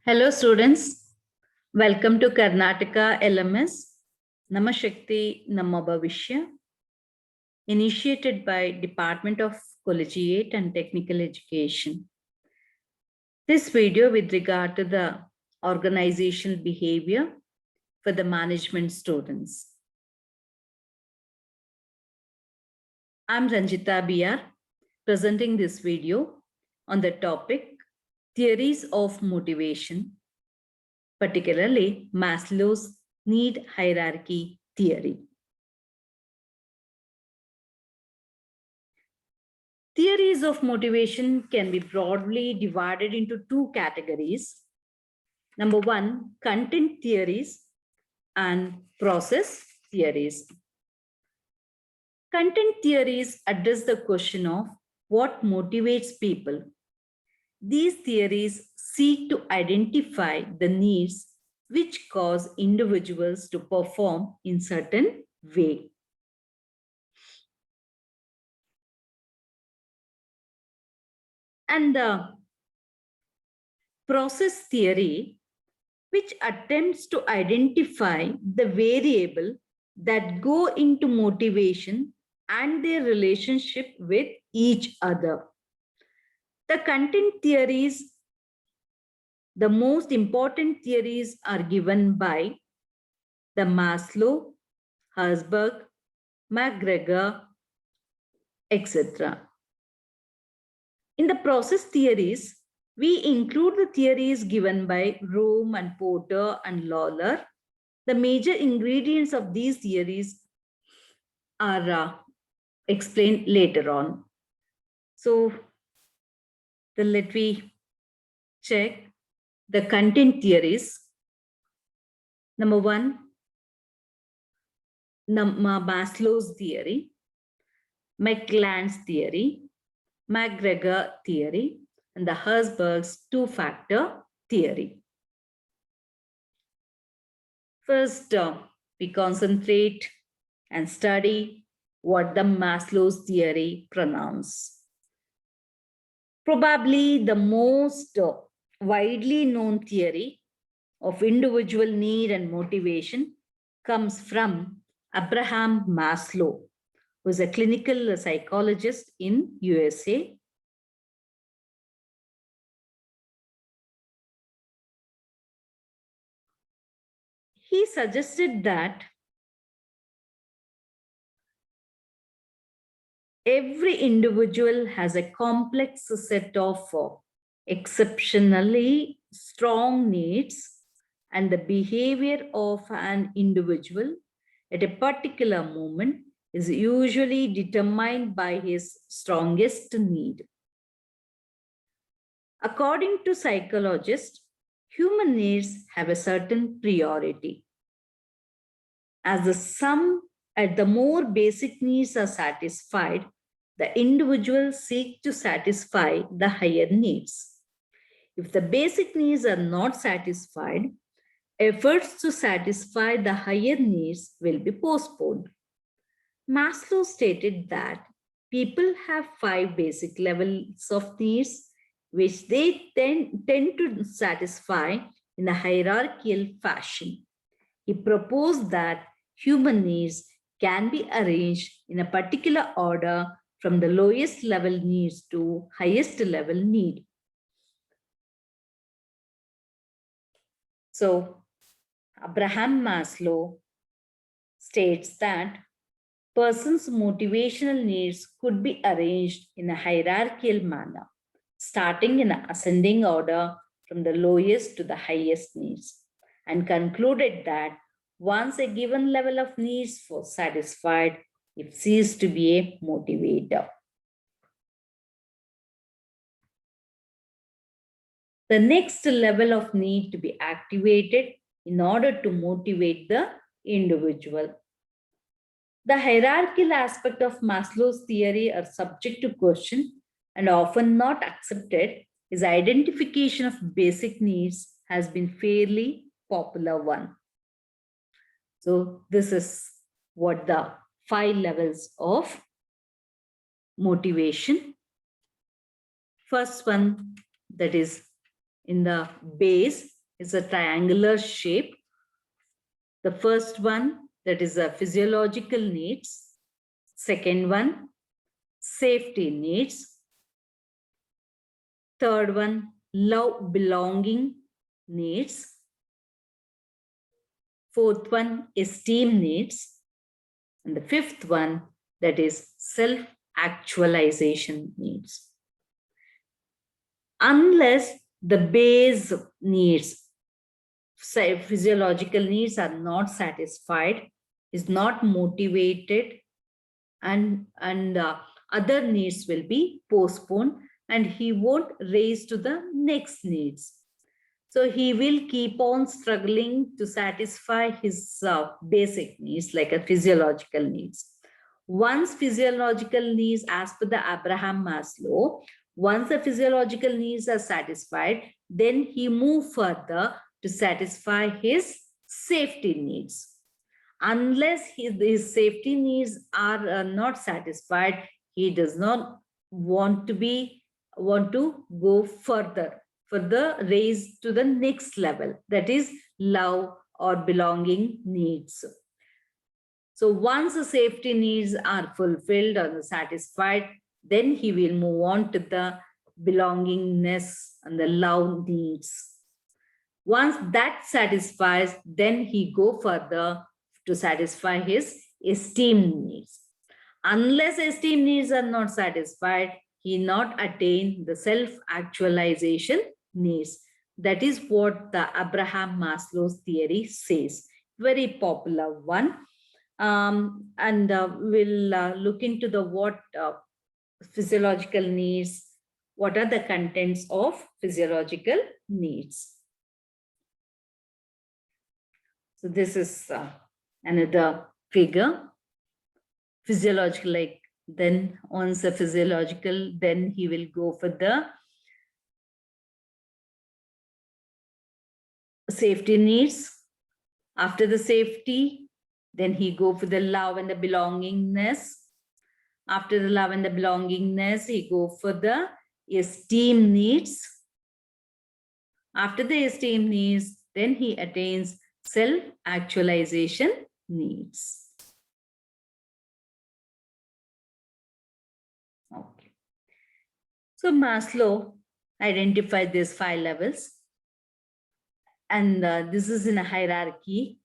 Hello students, welcome to Karnataka LMS Namashakti Namma Bhavishya, initiated by Department of Collegiate and Technical Education. This video with regard to the organizational behavior for the management students. I'm Ranjita BR, presenting this video on the topic Theories of Motivation, particularly Maslow's need hierarchy theory. Theories of motivation can be broadly divided into two categories. Number one, content theories and process theories. Content theories address the question of what motivates people. These theories seek to identify the needs which cause individuals to perform in certain way. And the process theory, which attempts to identify the variable that go into motivation and their relationship with each other. The content theories, the most important theories are given by the Maslow, Herzberg, McGregor, etc. In the process theories, we include the theories given by Rome and Porter and Lawler. The major ingredients of these theories are explained later on. So let me check the content theories. Number one, Maslow's theory, McLean's theory, McGregor theory, and the Herzberg's two-factor theory. First, we concentrate and study what the Maslow's theory pronounced. Probably the most widely known theory of individual need and motivation comes from Abraham Maslow, who is a clinical psychologist in USA. He suggested that every individual has a complex set of exceptionally strong needs, and the behavior of an individual at a particular moment is usually determined by his strongest need. According to psychologists, human needs have a certain priority. As the more basic needs are satisfied, the individual seeks to satisfy the higher needs. If the basic needs are not satisfied, efforts to satisfy the higher needs will be postponed. Maslow stated that people have 5 basic levels of needs, which they tend to satisfy in a hierarchical fashion. He proposed that human needs can be arranged in a particular order from the lowest level needs to highest level need. So, Abraham Maslow states that person's motivational needs could be arranged in a hierarchical manner, starting in an ascending order from the lowest to the highest needs, and concluded that once a given level of needs was satisfied, it ceased to be a motivator. The next level of need to be activated in order to motivate the individual. The hierarchical aspect of Maslow's theory are subject to question and often not accepted. His identification of basic needs has been fairly popular one. So this is what the 5 levels of motivation. First one, that is in the base, is a triangular shape. The first one, that is a physiological needs. Second one, safety needs. Third one, love belonging needs. Fourth one, esteem needs. And the fifth one, that is self-actualization needs. Unless the base needs, physiological needs are not satisfied, is not motivated, and other needs will be postponed, and he won't raise to the next needs. So he will keep on struggling to satisfy his basic needs, like a physiological needs. Once physiological needs, as per the Abraham Maslow, once the physiological needs are satisfied, then he move further to satisfy his safety needs. Unless his safety needs are not satisfied, he does not want to go further for the raise to the next level, that is love or belonging needs. So once the safety needs are fulfilled or satisfied, then he will move on to the belongingness and the love needs. Once that satisfies, then he go further to satisfy his esteem needs. Unless esteem needs are not satisfied, he not attain the self-actualization needs. That is what the Abraham Maslow's theory says. Very popular one. And we'll look into the what physiological needs, what are the contents of physiological needs. So this is another figure. Physiological, like then once the physiological, then he will go for the safety needs. After the safety, then he go for the love and the belongingness. After the love and the belongingness, he go for the esteem needs. After the esteem needs, then he attains self-actualization needs. Okay. So Maslow identified these 5 levels. And this is in a hierarchy,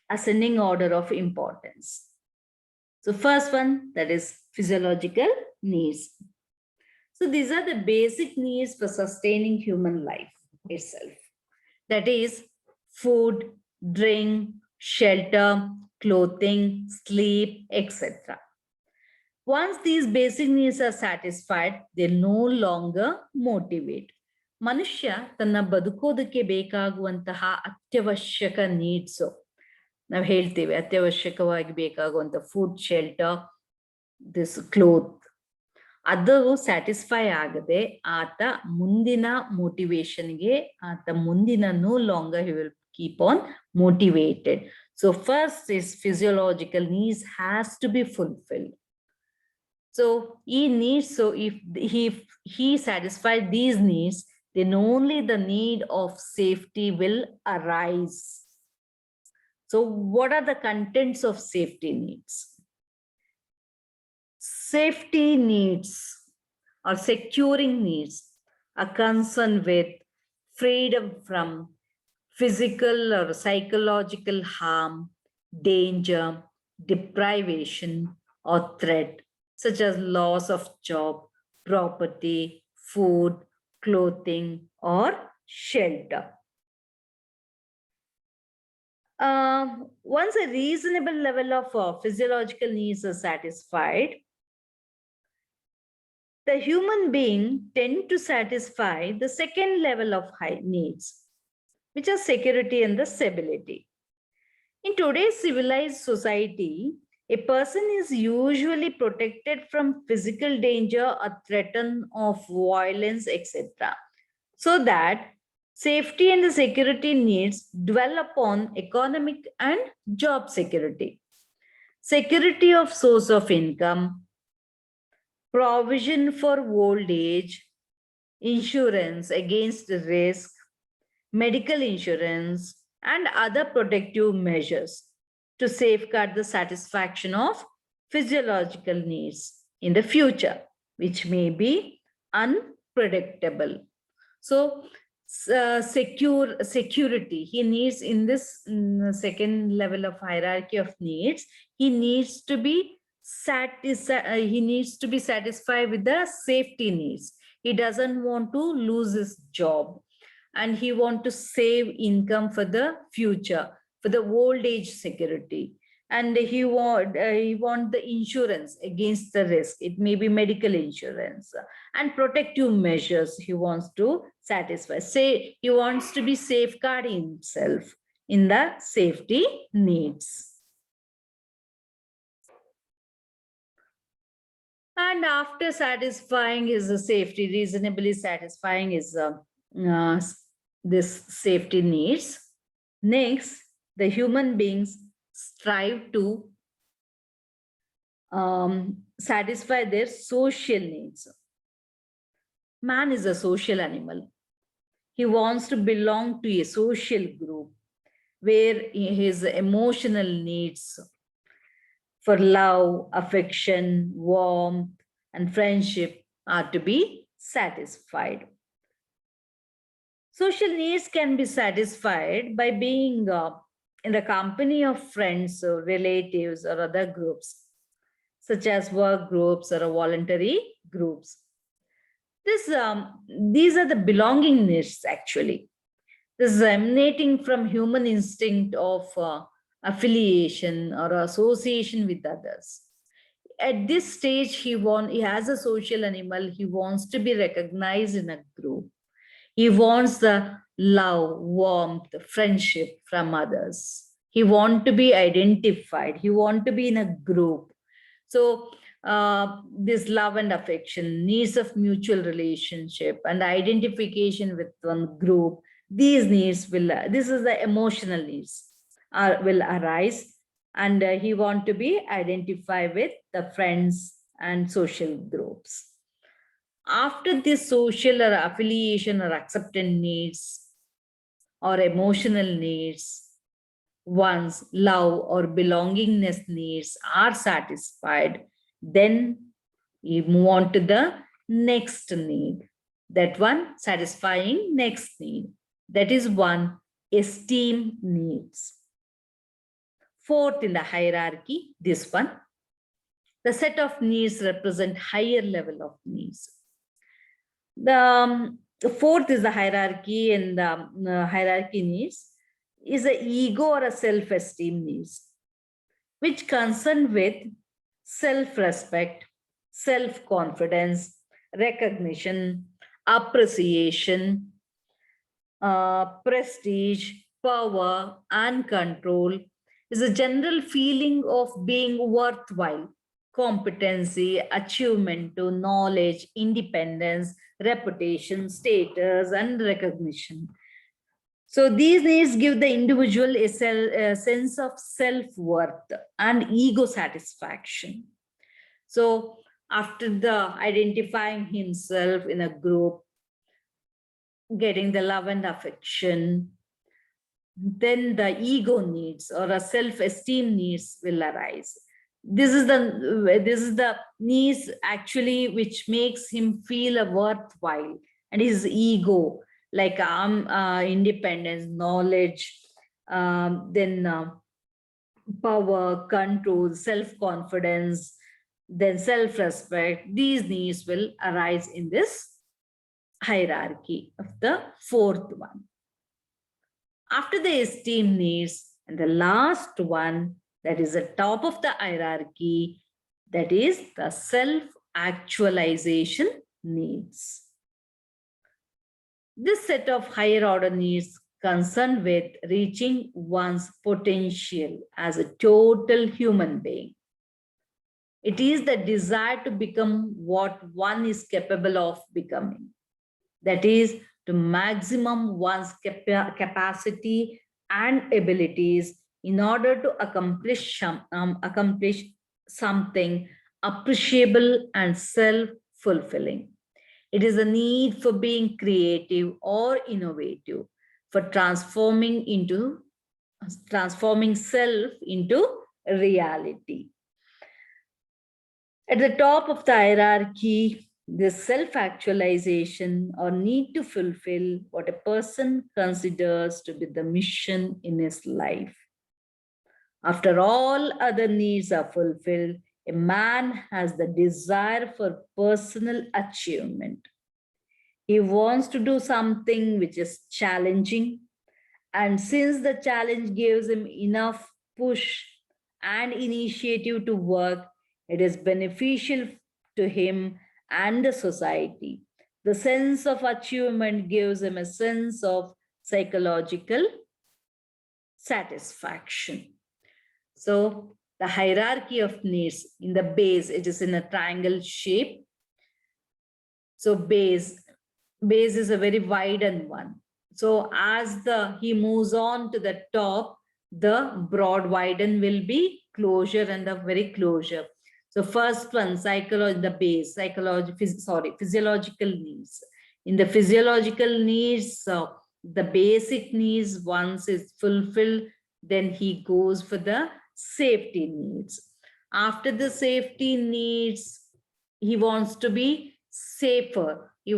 ascending order of importance. So first one, that is physiological needs. So these are the basic needs for sustaining human life itself. That is food, drink, shelter, clothing, sleep, etc. Once these basic needs are satisfied, they no longer motivate. ಮನುಷ್ಯ ತನ್ನ ಬದುಕೋದಕ್ಕೆ ಬೇಕಾಗುವಂತಹ ಅತ್ಯವಶ್ಯಕ needs, ನಾವು ಹೇಳ್ತೇವೆ ಅತ್ಯವಶ್ಯಕವಾಗಿ ಬೇಕಾಗುವಂಥ food, shelter, this cloth, ಅದು satisfy ಆಗದೆ ಆತ ಮುಂದಿನ ಮೋಟಿವೇಶನ್ಗೆ ಆತ ಮುಂದಿನ no longer he will keep on motivated. So first is physiological needs has to be fulfilled. So he needs, so if he satisfies these needs, then only the need of safety will arise. So what are the contents of safety needs? Safety needs or securing needs are concerned with freedom from physical or psychological harm, danger, deprivation, or threat, such as loss of job, property, food, clothing, or shelter. Once a reasonable level of physiological needs are satisfied, the human being tend to satisfy the second level of high needs, which are security and the stability. In today's civilized society, a person is usually protected from physical danger or threat of violence, etc. So that safety and the security needs dwell upon economic and job security, security of source of income, provision for old age, insurance against risk, medical insurance, and other protective measures to safeguard the satisfaction of physiological needs in the future, which may be unpredictable. So, security he needs in this second level of hierarchy of needs. He needs to be satisfied with the safety needs. He doesn't want to lose his job, and he want to save income for the future, for the old age security. And he want the insurance against the risk. It may be medical insurance and protective measures he wants to satisfy. Say he wants to be safeguarding himself in the safety needs. And after satisfying his safety, reasonably satisfying his this safety needs, next the human beings strive to satisfy their social needs. Man is a social animal. He wants to belong to a social group where his emotional needs for love, affection, warmth, and friendship are to be satisfied. Social needs can be satisfied by being in the company of friends or relatives or other groups, such as work groups or voluntary groups. These are the belonging needs actually. This is emanating from human instinct of affiliation or association with others. At this stage, he has a social animal. He wants to be recognized in a group. He wants the love, warmth, friendship from others. He wants to be identified. He wants to be in a group. So this love and affection, needs of mutual relationship and identification with one group, these needs this is the emotional needs will arise, and he want to be identified with the friends and social groups. After this social or affiliation or acceptance needs or emotional needs, once love or belongingness needs are satisfied, then you move on to the next need. That one, satisfying next need. That is one, esteem needs. Fourth in the hierarchy, this one. The set of needs represent higher level of needs. The fourth is the hierarchy, and the hierarchy needs is a ego or a self-esteem needs, which concern with self-respect, self-confidence, recognition, appreciation, prestige, power, and control. Is a general feeling of being worthwhile, competency, achievement to knowledge, independence, reputation, status, and recognition. So these needs give the individual a sense of self-worth and ego satisfaction. So after the identifying himself in a group, getting the love and affection, then the ego needs or a self-esteem needs will arise. This is the needs actually which makes him feel worthwhile, and his ego, like independence, knowledge, then power, control, self-confidence, then self-respect. These needs will arise in this hierarchy of the fourth one. After the esteem needs, and the last one, that is the top of the hierarchy, that is the self-actualization needs. This set of higher order needs concerned with reaching one's potential as a total human being. It is the desire to become what one is capable of becoming. That is, to maximum one's capacity and abilities in order to accomplish something appreciable and self-fulfilling. It is a need for being creative or innovative, for transforming self into reality. At the top of the hierarchy, this self-actualization or need to fulfill what a person considers to be the mission in his life. After all other needs are fulfilled, a man has the desire for personal achievement. He wants to do something which is challenging, and since the challenge gives him enough push and initiative to work, it is beneficial to him and the society. The sense of achievement gives him a sense of psychological satisfaction. So the hierarchy of needs in the base, it is in a triangle shape. So base is a very widened one. So as he moves on to the top, the broad widen will be closure and the very closure. So first one, the base, physiological needs. In the physiological needs, the basic needs, once is fulfilled, then he goes for the safety needs. After the safety needs, he wants to be safer. He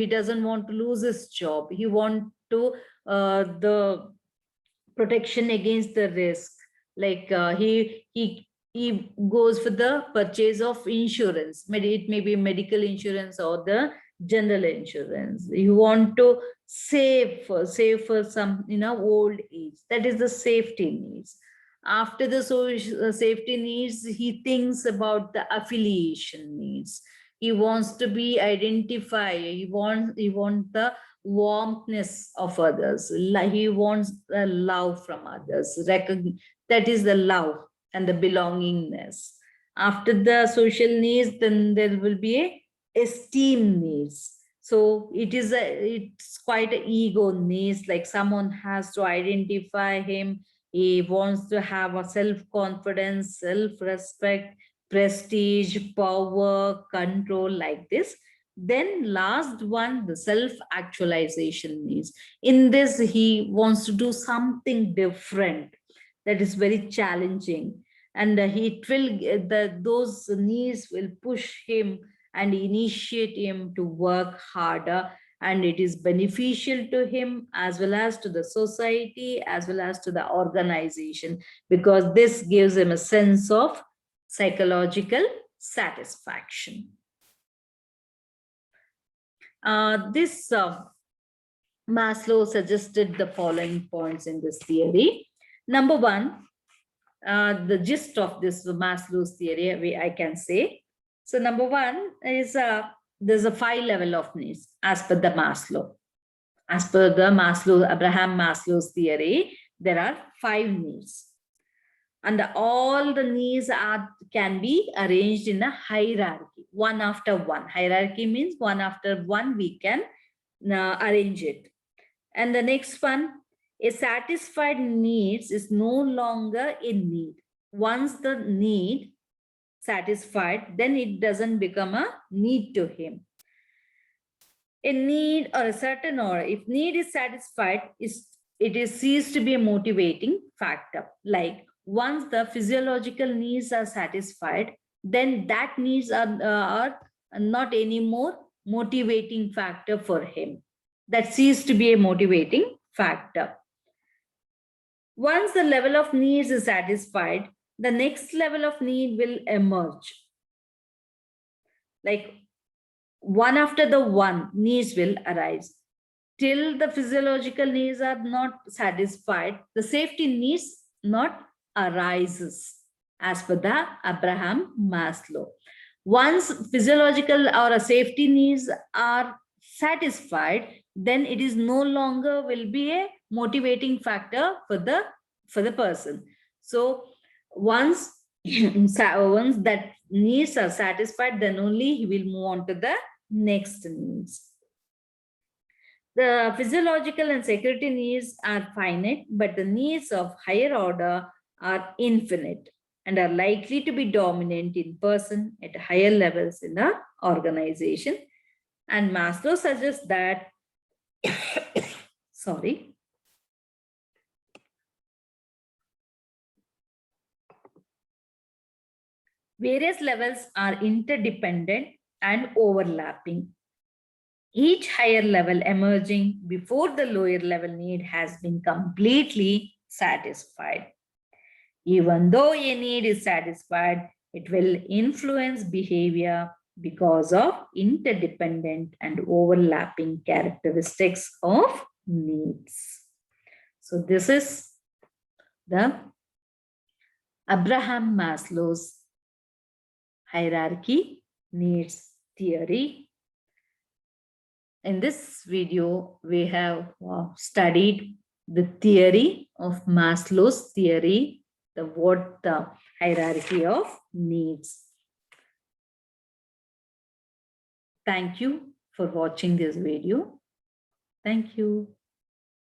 doesn't want to lose his job. He wants to the protection against the risk. Like he goes for the purchase of insurance. It may be medical insurance or the general insurance. You want to save for some old age. That is the safety needs. After the safety needs, he thinks about the affiliation needs. He wants to be identified. He wants the warmthness of others. He wants the love from others. That is the love and the belongingness. After the social needs, then there will be a esteem needs. So it's quite an ego needs, like someone has to identify him. He wants to have a self-confidence, self-respect, prestige, power, control, like this. Then last one, the self-actualization needs. In this, he wants to do something different that is very challenging. And those needs will push him and initiate him to work harder, and it is beneficial to him as well as to the society as well as to the organization, because this gives him a sense of psychological satisfaction. Maslow suggested the following points in this theory. Number one, the gist of this Maslow's theory, I can say. So number one is there's a 5 level of needs as per the Maslow. As per the Abraham Maslow's theory, there are 5 needs. And all the needs can be arranged in a hierarchy, one after one. Hierarchy means one after one we can arrange it. And the next one, a satisfied needs is no longer a need. Once the need satisfied, then it doesn't become a need to him. A need or a certain order, if need is satisfied, it is ceased to be a motivating factor. Like once the physiological needs are satisfied, then that needs are not anymore motivating factor for him. That ceased to be a motivating factor. Once the level of needs is satisfied, the next level of need will emerge. Like one after the one, needs will arise. Till the physiological needs are not satisfied, the safety needs not arises, as per the Abraham Maslow. Once physiological or a safety needs are satisfied, then it is no longer will be a motivating factor for the person. So once that needs are satisfied, then only he will move on to the next needs. The physiological and security needs are finite, but the needs of higher order are infinite and are likely to be dominant in person at higher levels in the organization. And Maslow suggests that Various levels are interdependent and overlapping. Each higher level emerging before the lower level need has been completely satisfied. Even though a need is satisfied, it will influence behavior because of interdependent and overlapping characteristics of needs. So this is the Abraham Maslow's hierarchy needs theory. In this video, we have studied the theory of Maslow's theory, the hierarchy of needs. Thank you for watching this video. Thank you.